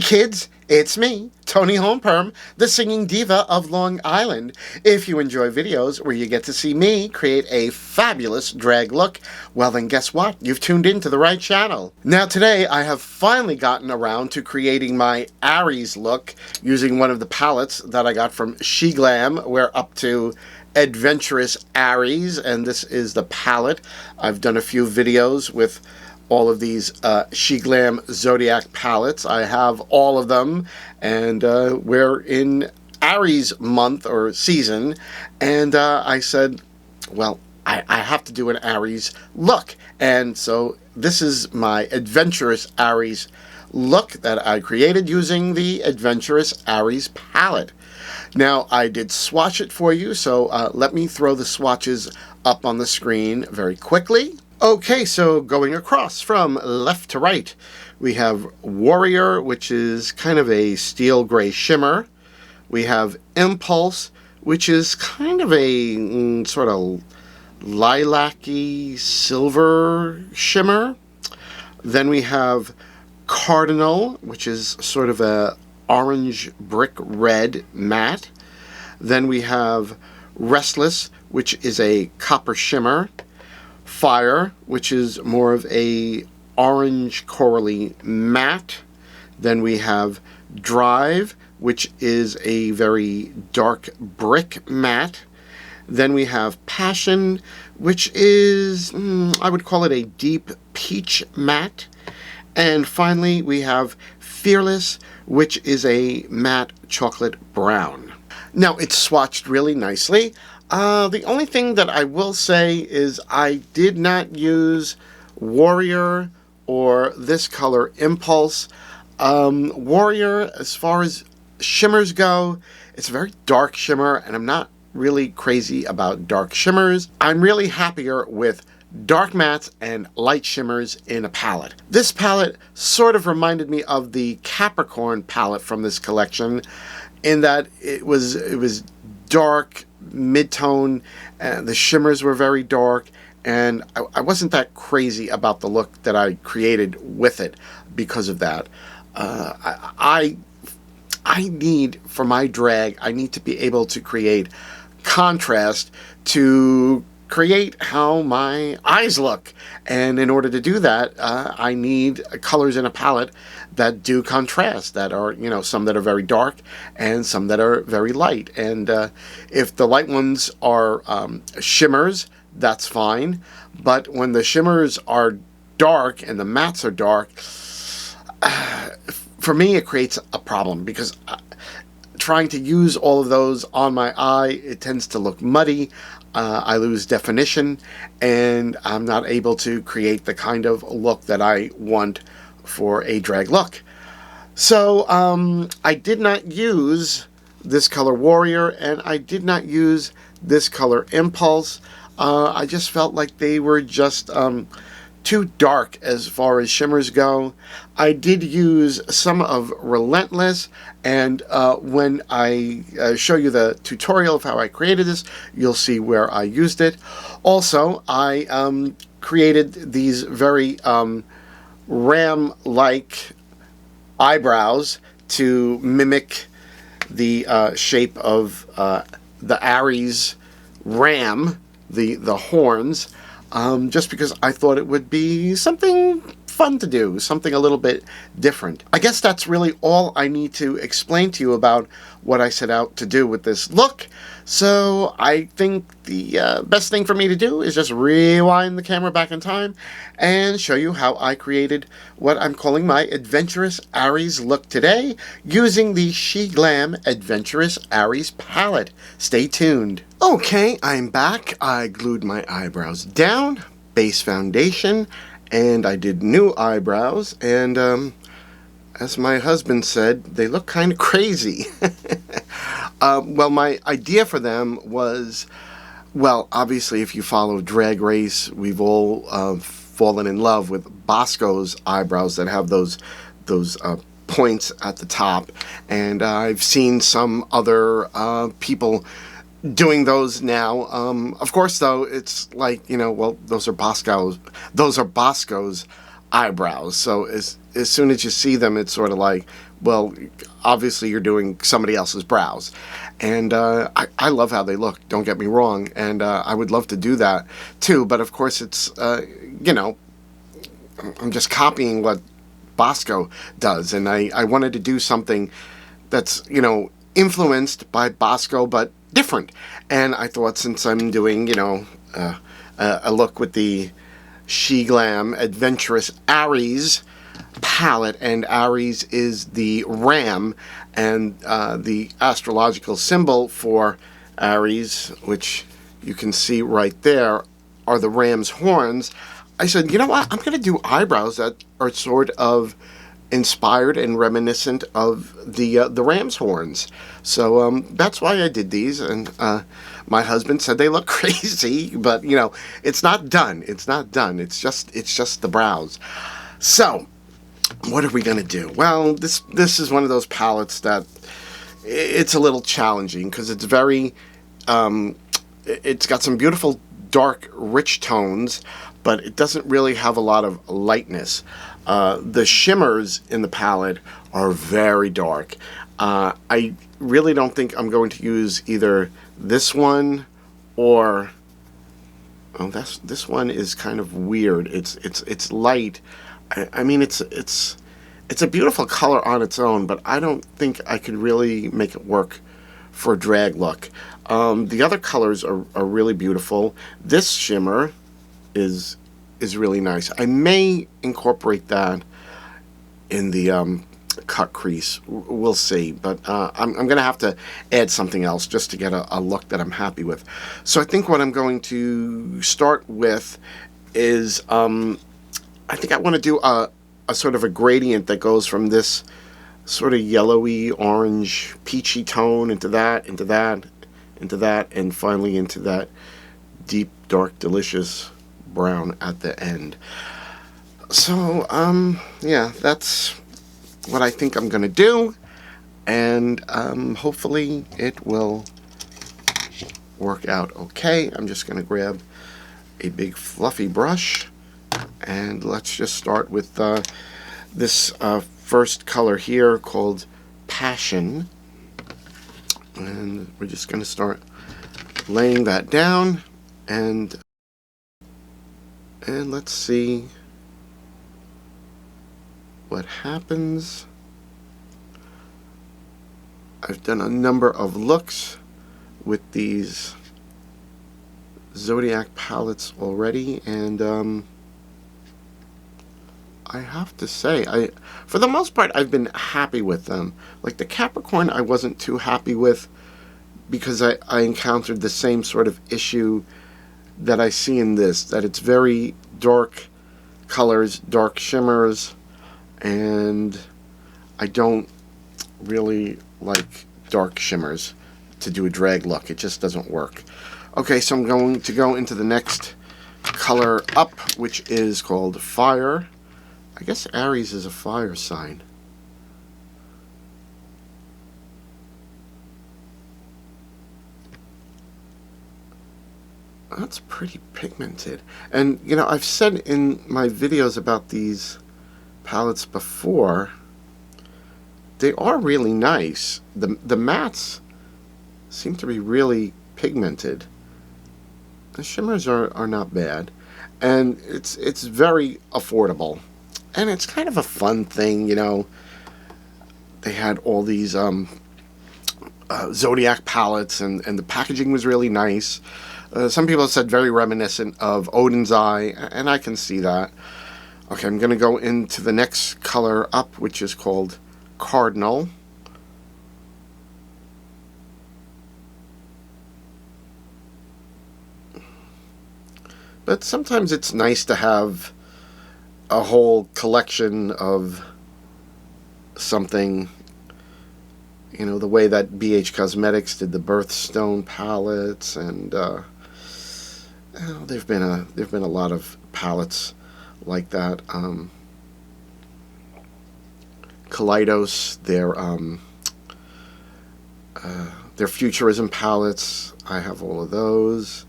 kids, it's me, Toni Homeperm, the singing diva of Long Island. If you enjoy videos where you get to see me create a fabulous drag look, well then guess what? You've tuned into the right channel. Now today I have finally gotten around to creating my Aries look using one of the palettes that I got from SheGlam. We're up to Adventurous Aries, and this is the palette. I've done a few videos with all of these SheGlam Zodiac palettes. I have all of them, and we're in Aries month or season, and I said, well, I have to do an Aries look, and so this is my Adventurous Aries look that I created using the Adventurous Aries palette. Now, I did swatch it for you, so let me throw the swatches up on the screen very quickly. Okay, so going across from left to right, we have Warrior, which is kind of a steel gray shimmer. We have Impulse, which is kind of a sort of lilac-y silver shimmer. Then we have Cardinal, which is sort of a orange brick red matte. Then we have Restless, which is a copper shimmer. Fire, which is more of a orange corally matte. Then we have Drive, which is a very dark brick matte. Then we have Passion, which is, I would call it a deep peach matte. And finally, we have Fearless, which is a matte chocolate brown. Now, it's swatched really nicely. The only thing that I will say is I did not use Warrior or this color Impulse. Warrior, as far as shimmers go, it's a very dark shimmer, and I'm not really crazy about dark shimmers. I'm really happier with dark mattes and light shimmers in a palette. This palette sort of reminded me of the Capricorn palette from this collection, in that it was dark, mid-tone, and the shimmers were very dark, and I wasn't that crazy about the look that I created with it because of that. I need, for my drag, I need to be able to create contrast to create how my eyes look, and in order to do that, I need colors in a palette that do contrast, that are, you know, some that are very dark and some that are very light. And if the light ones are shimmers, that's fine, but when the shimmers are dark and the mattes are dark, for me it creates a problem, because trying to use all of those on my eye, it tends to look muddy. I lose definition, and I'm not able to create the kind of look that I want for a drag look. So I did not use this color Warrior, and I did not use this color Impulse. I just felt like they were just too dark as far as shimmers go. I did use some of Relentless, and when I show you the tutorial of how I created this, you'll see where I used it. Also, I created these very ram-like eyebrows to mimic the shape of the Aries ram, the horns, just because I thought it would be something fun to do, something a little bit different. I guess that's really all I need to explain to you about what I set out to do with this look. So I think the best thing for me to do is just rewind the camera back in time and show you how I created what I'm calling my Adventurous Aries look today using the SheGlam Adventurous Aries palette. Stay tuned. Okay, I'm back. I glued my eyebrows down, base foundation, and I did new eyebrows, and as my husband said, they look kind of crazy. Well, my idea for them was, well, obviously if you follow Drag Race, we've all fallen in love with Bosco's eyebrows that have those points at the top, and I've seen some other people doing those now. Of course, though, it's like, you know, well, those are Bosco's eyebrows. So as soon as you see them, it's sort of like, well, obviously you're doing somebody else's brows. And I love how they look, don't get me wrong, and I would love to do that too, but of course it's, you know, I'm just copying what Bosco does, and I wanted to do something that's, you know, influenced by Bosco but different. And I thought, since I'm doing, you know, a look with the SheGlam Adventurous Aries palette, and Aries is the ram, and the astrological symbol for Aries, which you can see right there, are the ram's horns. I said, you know what, I'm going to do eyebrows that are sort of inspired and reminiscent of the ram's horns. So that's why I did these, and my husband said they look crazy, but you know, it's not done. It's not done. It's just the brows. So what are we gonna do? Well, this is one of those palettes that it's a little challenging because it's very it's got some beautiful dark rich tones, but it doesn't really have a lot of lightness. The shimmers in the palette are very dark. I really don't think I'm going to use either this one or, oh, this one is kind of weird. It's light. I mean, it's a beautiful color on its own, but I don't think I could really make it work for a drag look. The other colors are really beautiful. This shimmer is really nice. I may incorporate that in the cut crease. We'll see, but I'm going to have to add something else just to get a look that I'm happy with. So I think what I'm going to start with is I think I want to do a sort of a gradient that goes from this sort of yellowy orange peachy tone into that, into that, into that, and finally into that deep dark delicious brown at the end. So yeah, that's what I think I'm gonna do, and hopefully it will work out okay. I'm just gonna grab a big fluffy brush, and let's just start with this first color here called Passion, and we're just gonna start laying that down, and let's see what happens. I've done a number of looks with these Zodiac palettes already, and I have to say, for the most part, I've been happy with them. Like the Capricorn, I wasn't too happy with because I encountered the same sort of issue that I see in this, that it's very dark colors, dark shimmers, and I don't really like dark shimmers to do a drag look. It just doesn't work. Okay, so I'm going to go into the next color up, which is called Fire. I guess Aries is a fire sign. That's pretty pigmented. And, you know, I've said in my videos about these palettes before, they are really nice. The mattes seem to be really pigmented. The shimmers are not bad. And it's very affordable. And it's kind of a fun thing, you know. They had all these Zodiac palettes, and the packaging was really nice. Some people have said very reminiscent of Odin's Eye, and I can see that. Okay, I'm going to go into the next color up, which is called Cardinal. But sometimes it's nice to have a whole collection of something, you know, the way that BH Cosmetics did the Birthstone palettes, and there've been a lot of palettes like that. Kaleidos, their Futurism palettes, I have all of those.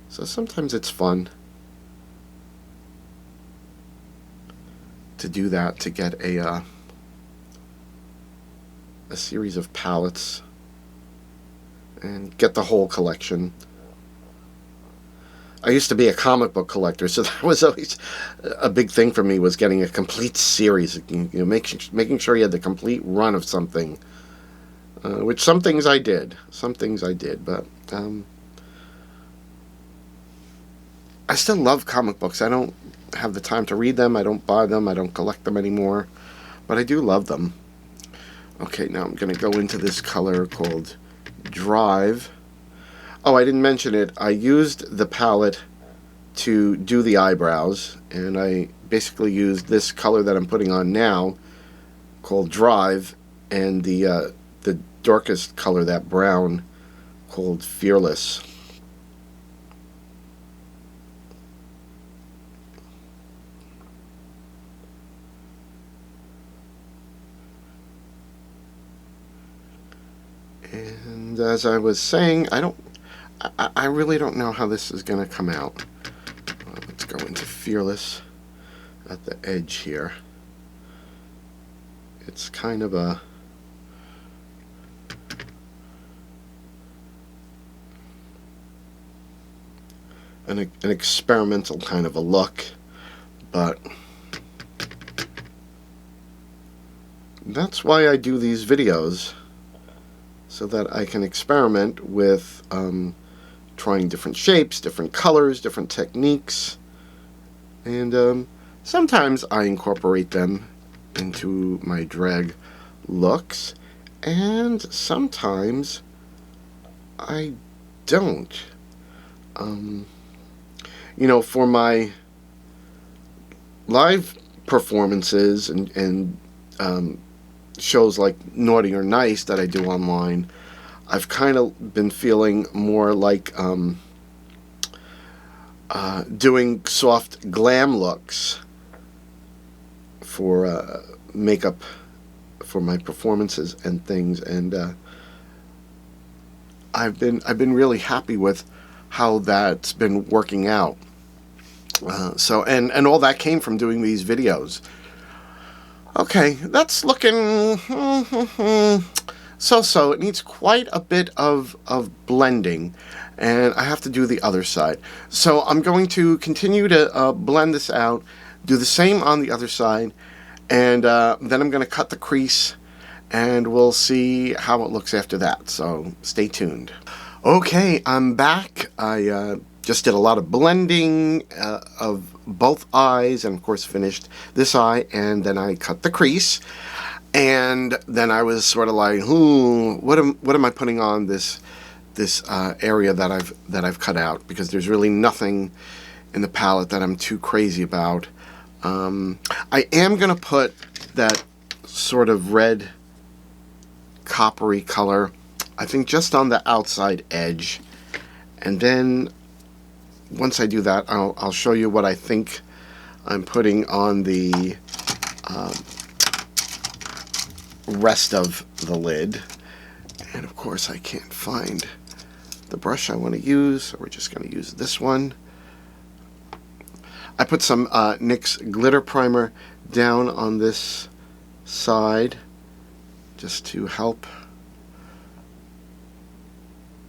So sometimes it's fun to do that, to get a a series of palettes and get the whole collection. I used to be a comic book collector, so that was always a big thing for me, was getting a complete series. You know, making sure you had the complete run of something. Which some things I did. Some things I did, but I still love comic books. I don't have the time to read them. I don't buy them. I don't collect them anymore. But I do love them. Okay, now I'm going to go into this color called Drive. Oh, I didn't mention it. I used the palette to do the eyebrows, and I basically used this color that I'm putting on now called Drive, and the darkest color, that brown, called Fearless. And as I was saying, I really don't know how this is going to come out. Let's go into Fearless at the edge here. It's kind of an experimental kind of a look, but that's why I do these videos, so that I can experiment with trying different shapes, different colors, different techniques, and sometimes I incorporate them into my drag looks, and sometimes I don't. You know, for my live performances and shows like Naughty or Nice that I do online, I've kind of been feeling more like doing soft glam looks for makeup for my performances and things, and I've been really happy with how that's been working out. So and all that came from doing these videos. Okay, that's looking so. It needs quite a bit of blending, and I have to do the other side. So I'm going to continue to blend this out, do the same on the other side, and then I'm going to cut the crease, and we'll see how it looks after that. So stay tuned. Okay, I'm back. I just did a lot of blending of both eyes, and of course finished this eye, and then I cut the crease, and then I was sort of like, what am I putting on this area that I've cut out, because there's really nothing in the palette that I'm too crazy about. I am gonna put that sort of red coppery color, I think, just on the outside edge, and then once I do that, I'll show you what I think I'm putting on the rest of the lid. And of course I can't find the brush I want to use, so we're just going to use this one. I put some NYX glitter primer down on this side just to help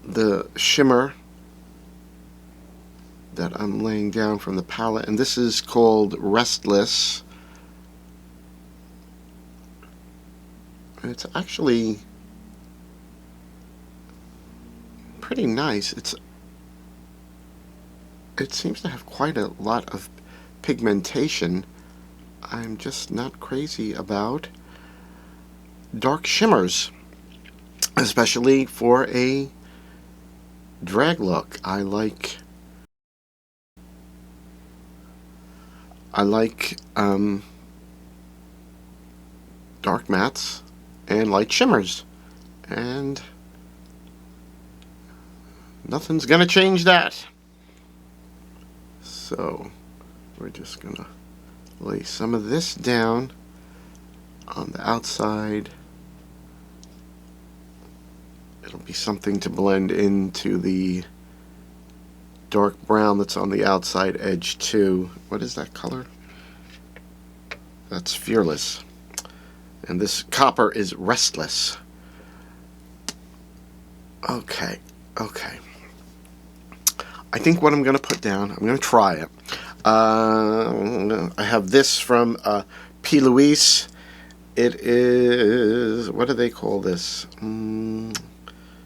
the shimmer that I'm laying down from the palette, and this is called Restless. It's actually pretty nice. It seems to have quite a lot of pigmentation. I'm just not crazy about dark shimmers, especially for a drag look. I like dark mattes and light shimmers, and nothing's gonna change that. So we're just gonna lay some of this down on the outside. It'll be something to blend into the dark brown that's on the outside edge too. What is that color? That's Fearless. And this copper is Restless. Okay, okay. I think what I'm going to put down, I'm going to try it. I have this from P. Louise. It is, what do they call this?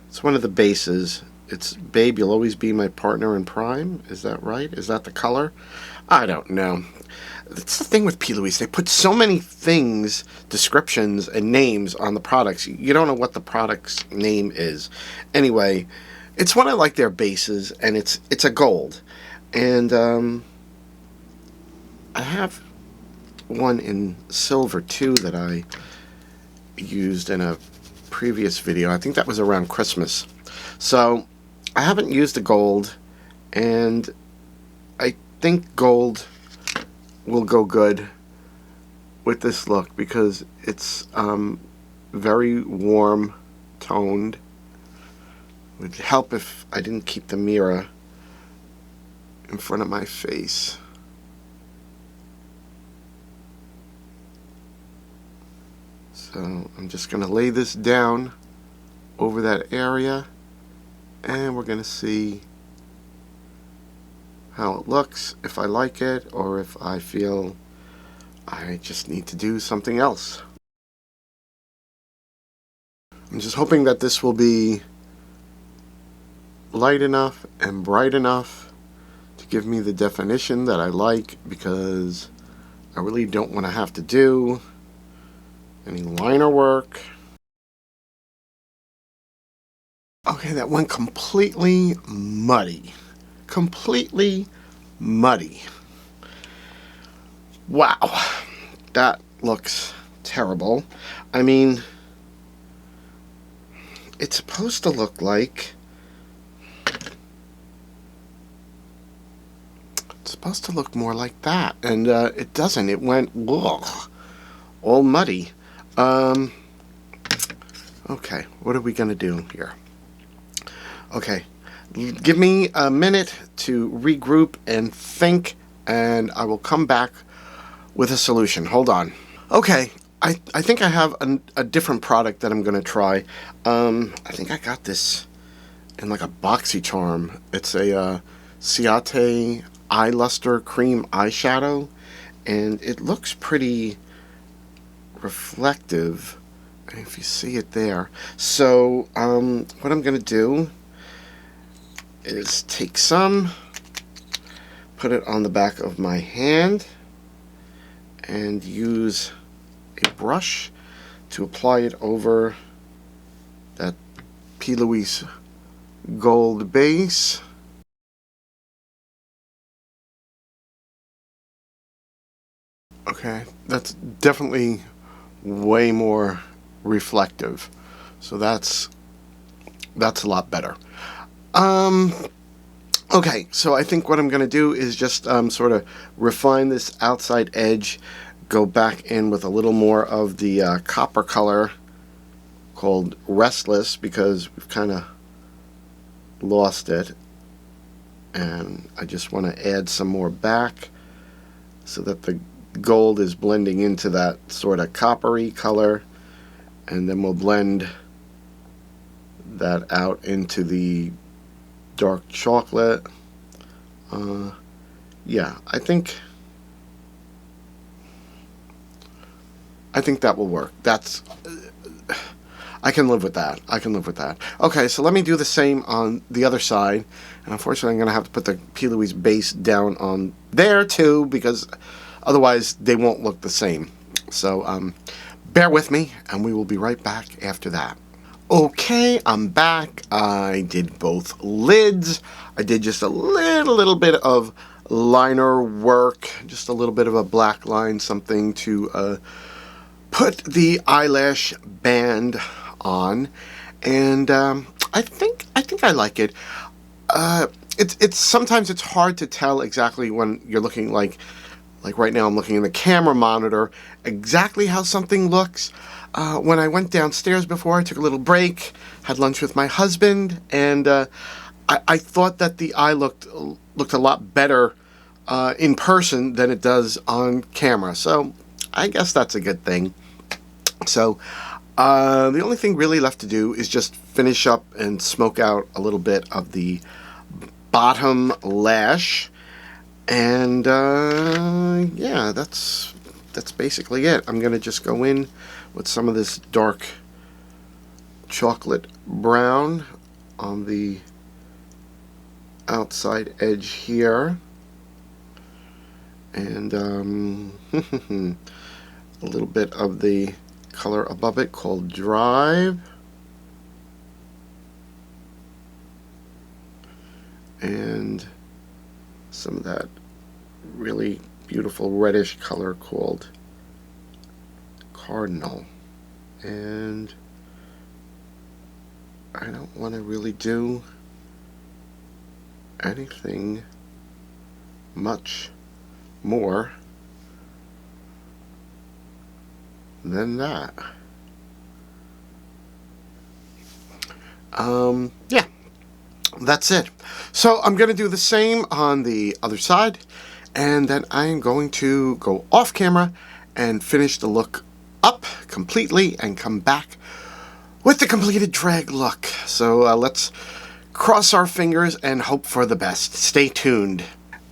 It's one of the bases. It's Babe, You'll Always Be My Partner in Prime. Is that right? Is that the color? I don't know. That's the thing with P. Louise. They put so many things, descriptions, and names on the products. You don't know what the product's name is. Anyway, it's one of like their bases, and it's a gold. And I have one in silver too that I used in a previous video. I think that was around Christmas. So I haven't used the gold, and I think gold will go good with this look because it's very warm toned. It would help if I didn't keep the mirror in front of my face. So I'm just going to lay this down over that area, and we're going to see how it looks, if I like it, or if I feel I just need to do something else. I'm just hoping that this will be light enough and bright enough to give me the definition that I like, because I really don't want to have to do any liner work. Okay, that went completely muddy. Completely muddy. Wow, that looks terrible. I mean, it's supposed to look like, it's supposed to look more like that, and it doesn't. It went ugh, all muddy. Okay, what are we gonna do here? Okay, give me a minute to regroup and think, and I will come back with a solution. Hold on. Okay, I think I have a different product that I'm going to try. I think I got this in like a BoxyCharm. It's a Ciate Eye Luster Cream Eyeshadow, and it looks pretty reflective, if you see it there. So what I'm going to do is take some, put it on the back of my hand, and use a brush to apply it over that P. Louise gold base. Okay, that's definitely way more reflective, so that's a lot better. Okay, so I think what I'm going to do is just sort of refine this outside edge, go back in with a little more of the copper color called Restless, because we've kind of lost it, and I just want to add some more back so that the gold is blending into that sort of coppery color, and then we'll blend that out into the dark chocolate. Yeah, I think that will work. That's I can live with that. I can live with that. Okay, so let me do the same on the other side, and unfortunately I'm going to have to put the P. Louise base down on there too, because otherwise they won't look the same. So bear with me, and we will be right back after that. Okay, I'm back. I did both lids. I did just a little bit of liner work, just a little bit of a black line, something to put the eyelash band on, and I think I like it. It's sometimes it's hard to tell exactly when you're looking like right now I'm looking in the camera monitor exactly how something looks. When I went downstairs before, I took a little break, had lunch with my husband, and I thought that the eye looked a lot better in person than it does on camera. So I guess that's a good thing. So The only thing really left to do is just finish up and smoke out a little bit of the bottom lash. And yeah, that's basically it. I'm going to just go in with some of this dark chocolate brown on the outside edge here. And a little bit of the color above it called Drive. And some of that really beautiful reddish color called Cardinal. And I don't want to really do anything much more than that. Yeah, that's it. So I'm going to do the same on the other side, and then I'm going to go off camera and finish the look up completely and come back with the completed drag look. So let's cross our fingers and hope for the best. Stay tuned.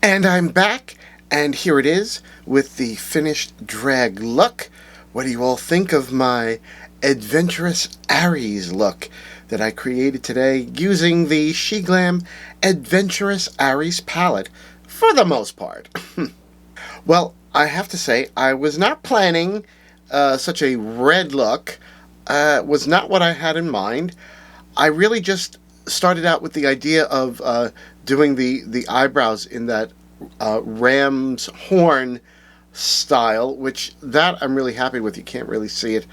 And I'm back, and here it is with the finished drag look. What do you all think of my Adventurous Aries look that I created today using the SheGlam Adventurous Aries palette for the most part? Well, I have to say, I was not planning such a red look. Was not what I had in mind. I really just started out with the idea of doing the eyebrows in that ram's horn style, which that I'm really happy with. You can't really see it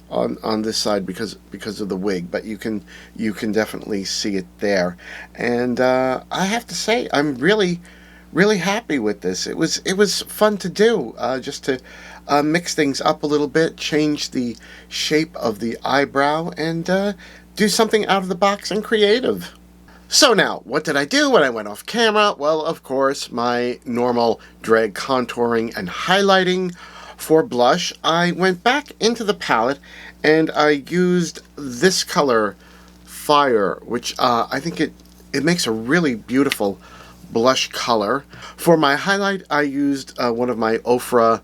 on this side because of the wig, but you can definitely see it there. And I have to say, I'm really happy with this. It was fun to do, just to mix things up a little bit, change the shape of the eyebrow, and do something out of the box and creative. So now, what did I do when I went off camera? Well, of course, my normal drag contouring and highlighting. For blush, I went back into the palette and I used this color, Fire, which I think it makes a really beautiful blush color. For my highlight, I used one of my Ofra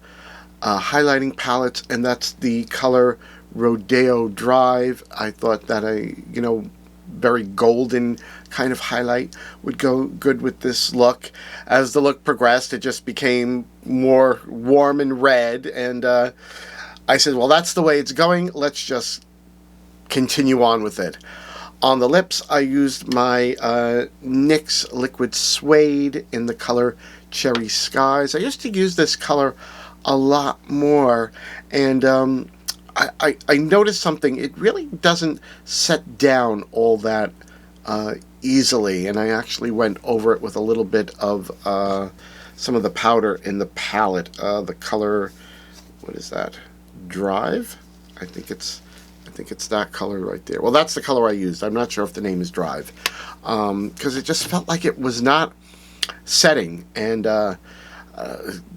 highlighting palettes, and that's the color Rodeo Drive. I thought that very golden kind of highlight would go good with this look. As the look progressed, it just became more warm and red, and I said, well, that's the way it's going. Let's just continue on with it. On the lips, I used my NYX Liquid Suede in the color Cherry Skies. I used to use this color a lot more, and I noticed something. It really doesn't set down all that easily, and I actually went over it with a little bit of some of the powder in the palette. The color, what is that? Drive? I think it's that color right there. Well, that's the color I used. I'm not sure if the name is Drive, because it just felt like it was not setting, and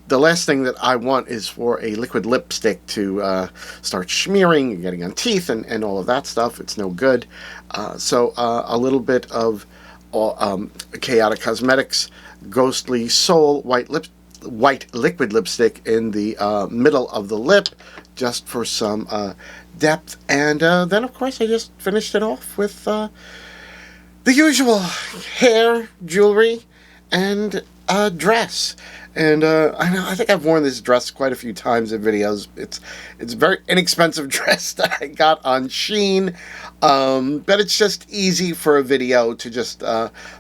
the last thing that I want is for a liquid lipstick to start smearing and getting on teeth and all of that stuff. It's no good. So a little bit of Chaotic Cosmetics Ghostly Soul white liquid lipstick in the middle of the lip, just for some depth. And then, of course, I just finished it off with the usual hair, jewelry, and dress. And I think I've worn this dress quite a few times in videos. It's a very inexpensive dress that I got on Shein, but it's just easy for a video to just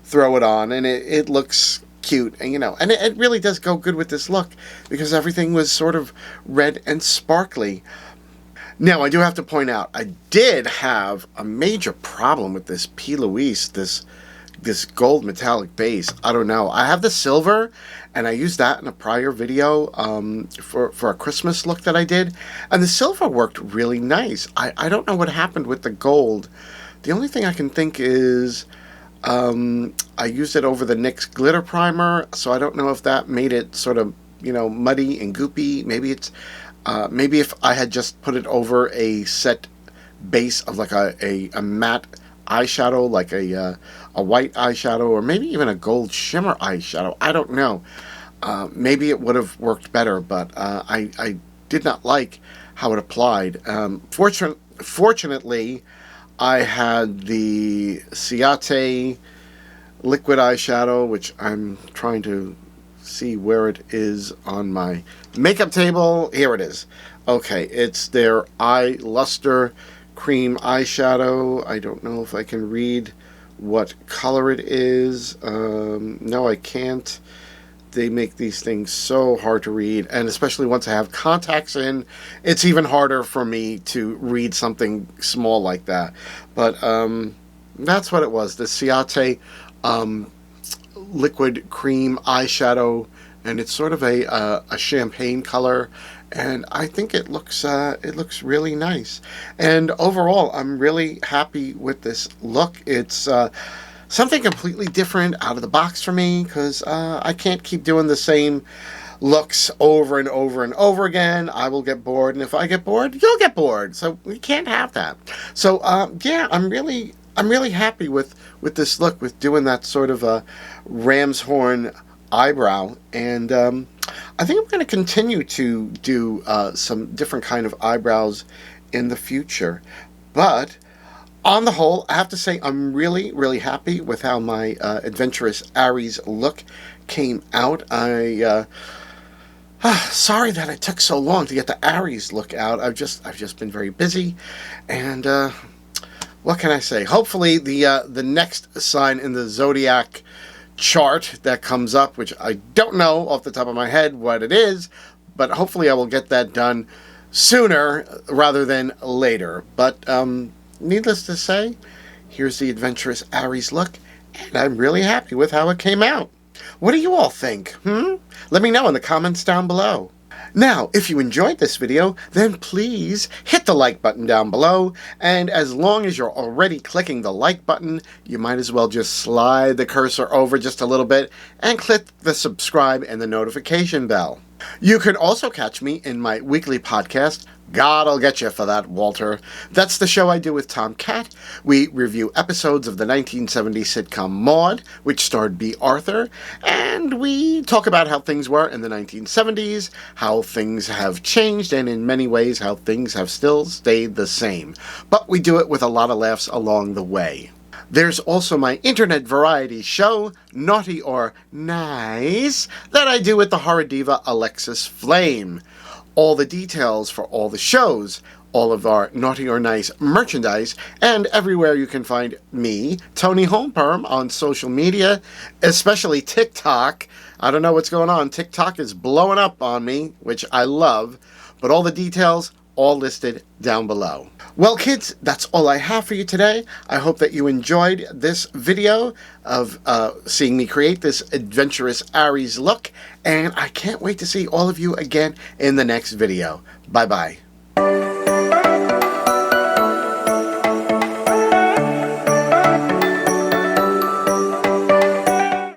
throw it on, and it looks cute, and and it really does go good with this look because everything was sort of red and sparkly. Now, I do have to point out, I did have a major problem with this P. Louise, this gold metallic base. I don't know. I have the silver, and I used that in a prior video for a Christmas look that I did, and the silver worked really nice. I don't know what happened with the gold. The only thing I can think is I used it over the NYX glitter primer, so I don't know if that made it sort of muddy and goopy. Maybe it's maybe if I had just put it over a set base of like a matte eyeshadow, like a white eyeshadow, or maybe even a gold shimmer eyeshadow. I don't know. Maybe it would have worked better, but I did not like how it applied. Fortunately, I had the Ciate liquid eyeshadow, which I'm trying to see where it is on my makeup table. Here it is. Okay, it's their Eye Luster Cream eyeshadow. I don't know if I can read what color it is. No, I can't. They make these things so hard to read, and especially once I have contacts in, it's even harder for me to read something small like that. But that's what it was, the Ciate liquid cream eyeshadow, and it's sort of a champagne color, and I think it looks really nice. And overall, I'm really happy with this look. It's something completely different, out of the box for me, because I can't keep doing the same looks over and over and over again. I will get bored, and if I get bored, you'll get bored. So we can't have that. So yeah, I'm really happy with this look, with doing that sort of a ram's horn eyebrow, and I think I'm going to continue to do some different kind of eyebrows in the future. But on the whole, I have to say I'm really happy with how my Adventurous Aries look came out. Sorry that it took so long to get the Aries look out. I've just been very busy, and what can I say? Hopefully the next sign in the Zodiac chart that comes up, which I don't know off the top of my head what it is, but hopefully I will get that done sooner rather than later. But needless to say, here's the Adventurous Aries look, and I'm really happy with how it came out. What do you all think? Let me know in the comments down below. Now, if you enjoyed this video, then please hit the like button down below, and as long as you're already clicking the like button, you might as well just slide the cursor over just a little bit and click the subscribe and the notification bell. You can also catch me in my weekly podcast, God, I'll Get You for That, Walter. That's the show I do with Tom Cat. We review episodes of the 1970s sitcom Maude, which starred B. Arthur, and we talk about how things were in the 1970s, how things have changed, and in many ways how things have still stayed the same. But we do it with a lot of laughs along the way. There's also my internet variety show, Naughty or Nice, that I do with the horror diva Alexis Flame. All the details for all the shows, all of our Naughty or Nice merchandise, and everywhere you can find me, Toni HomePerm, on social media, especially TikTok. I don't know what's going on. TikTok is blowing up on me, which I love, but all the details all listed down below. Well, kids, that's all I have for you today. I hope that you enjoyed this video of seeing me create this Adventurous Aries look, and I can't wait to see all of you again in the next video. Bye-bye.